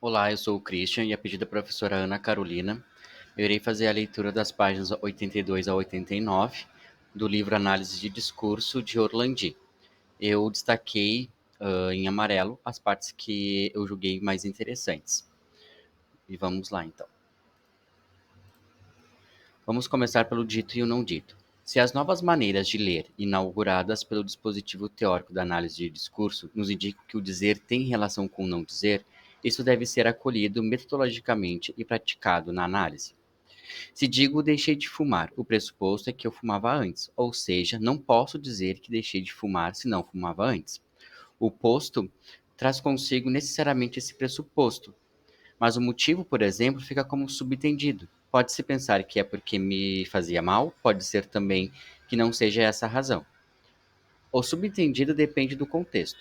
Olá, eu sou o Christian e a pedido da professora Ana Carolina, eu irei fazer a leitura das páginas 82 a 89 do livro Análise de Discurso de Orlandi. Eu destaquei em amarelo as partes que eu julguei mais interessantes. E vamos lá então. Vamos começar pelo dito e o não dito. Se as novas maneiras de ler, inauguradas pelo dispositivo teórico da análise de discurso, nos indicam que o dizer tem relação com o não dizer, isso deve ser acolhido metodologicamente e praticado na análise. Se digo deixei de fumar, o pressuposto é que eu fumava antes, ou seja, não posso dizer que deixei de fumar se não fumava antes. O posto traz consigo necessariamente esse pressuposto, mas o motivo, por exemplo, fica como subentendido. Pode-se pensar que é porque me fazia mal, pode ser também que não seja essa a razão. O subentendido depende do contexto.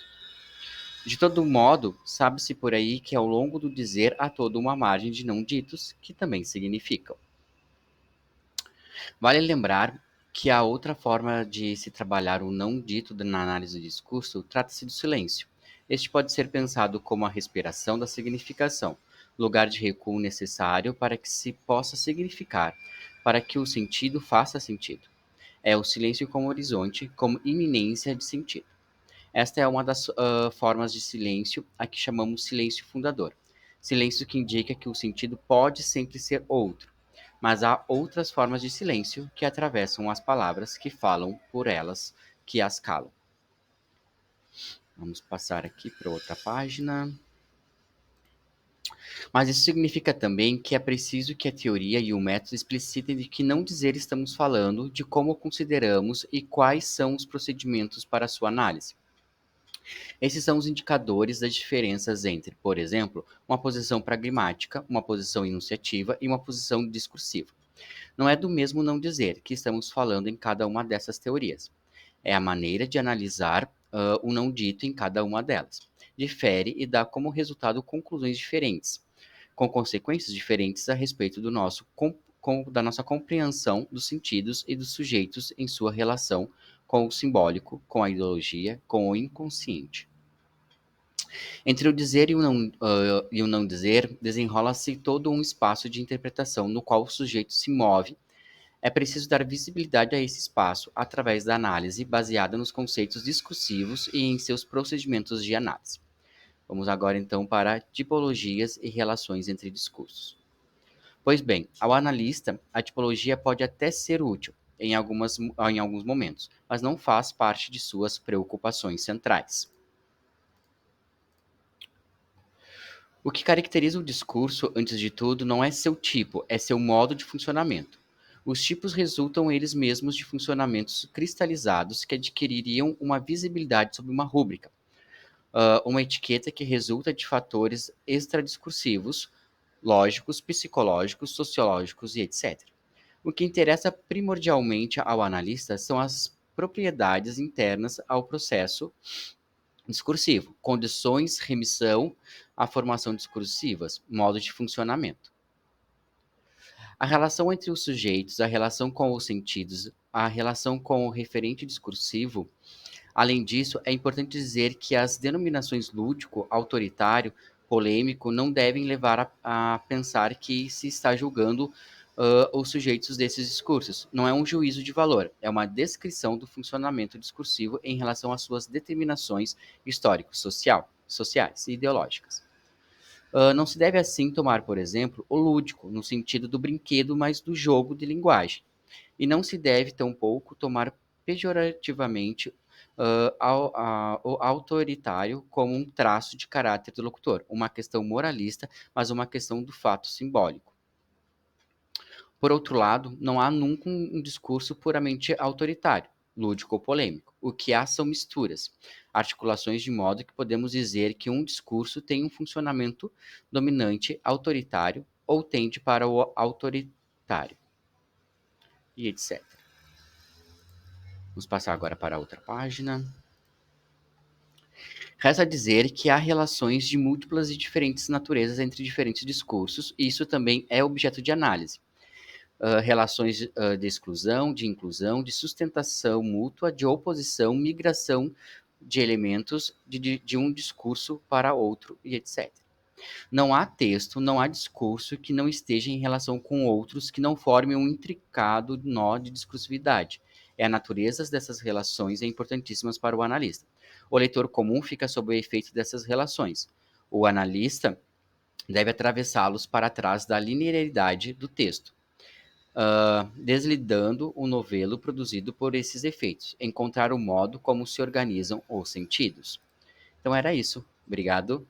De todo modo, sabe-se por aí que ao longo do dizer há toda uma margem de não ditos que também significam. Vale lembrar que a outra forma de se trabalhar o não dito na análise do discurso trata-se do silêncio. Este pode ser pensado como a respiração da significação, lugar de recuo necessário para que se possa significar, para que o sentido faça sentido. É o silêncio como horizonte, como iminência de sentido. Esta é uma das formas de silêncio a que chamamos silêncio fundador. Silêncio que indica que o sentido pode sempre ser outro, mas há outras formas de silêncio que atravessam as palavras que falam por elas, que as calam. Vamos passar aqui para outra página. Mas isso significa também que é preciso que a teoria e o método explicitem de que não dizer estamos falando, de como consideramos e quais são os procedimentos para sua análise. Esses são os indicadores das diferenças entre, por exemplo, uma posição pragmática, uma posição enunciativa e uma posição discursiva. Não é do mesmo não dizer que estamos falando em cada uma dessas teorias. É a maneira de analisar o não dito em cada uma delas. Difere e dá como resultado conclusões diferentes, com consequências diferentes a respeito do da nossa compreensão dos sentidos e dos sujeitos em sua relação com o simbólico, com a ideologia, com o inconsciente. Entre o dizer e o não dizer, desenrola-se todo um espaço de interpretação no qual o sujeito se move. É preciso dar visibilidade a esse espaço através da análise baseada nos conceitos discursivos e em seus procedimentos de análise. Vamos agora então para tipologias e relações entre discursos. Pois bem, ao analista, a tipologia pode até ser útil em alguns momentos, mas não faz parte de suas preocupações centrais. O que caracteriza o discurso, antes de tudo, não é seu tipo, é seu modo de funcionamento. Os tipos resultam eles mesmos de funcionamentos cristalizados que adquiririam uma visibilidade sob uma rúbrica, uma etiqueta que resulta de fatores extradiscursivos, lógicos, psicológicos, sociológicos e etc. O que interessa primordialmente ao analista são as propriedades internas ao processo discursivo, condições, remissão à formação discursivas, modo de funcionamento. A relação entre os sujeitos, a relação com os sentidos, a relação com o referente discursivo. Além disso, é importante dizer que as denominações lúdico, autoritário, polêmico não devem levar a pensar que se está julgando os sujeitos desses discursos. Não é um juízo de valor, é uma descrição do funcionamento discursivo em relação às suas determinações sociais e ideológicas. Não se deve assim tomar, por exemplo, o lúdico, no sentido do brinquedo, mas do jogo de linguagem. E não se deve, tampouco, tomar pejorativamente o autoritário como um traço de caráter do locutor, uma questão moralista, mas uma questão do fato simbólico. Por outro lado, não há nunca um discurso puramente autoritário, lúdico ou polêmico. O que há são misturas, articulações de modo que podemos dizer que um discurso tem um funcionamento dominante autoritário ou tende para o autoritário, e etc. Vamos passar agora para outra página. Resta dizer que há relações de múltiplas e diferentes naturezas entre diferentes discursos, e isso também é objeto de análise. Relações de exclusão, de inclusão, de sustentação mútua, de oposição, migração de elementos de um discurso para outro, e etc. Não há texto, não há discurso que não esteja em relação com outros que não forme um intricado nó de discursividade. É a natureza dessas relações é importantíssimas para o analista. O leitor comum fica sob o efeito dessas relações. O analista deve atravessá-los para trás da linearidade do texto, deslindando o novelo produzido por esses efeitos, encontrar o modo como se organizam os sentidos. Então era isso. Obrigado.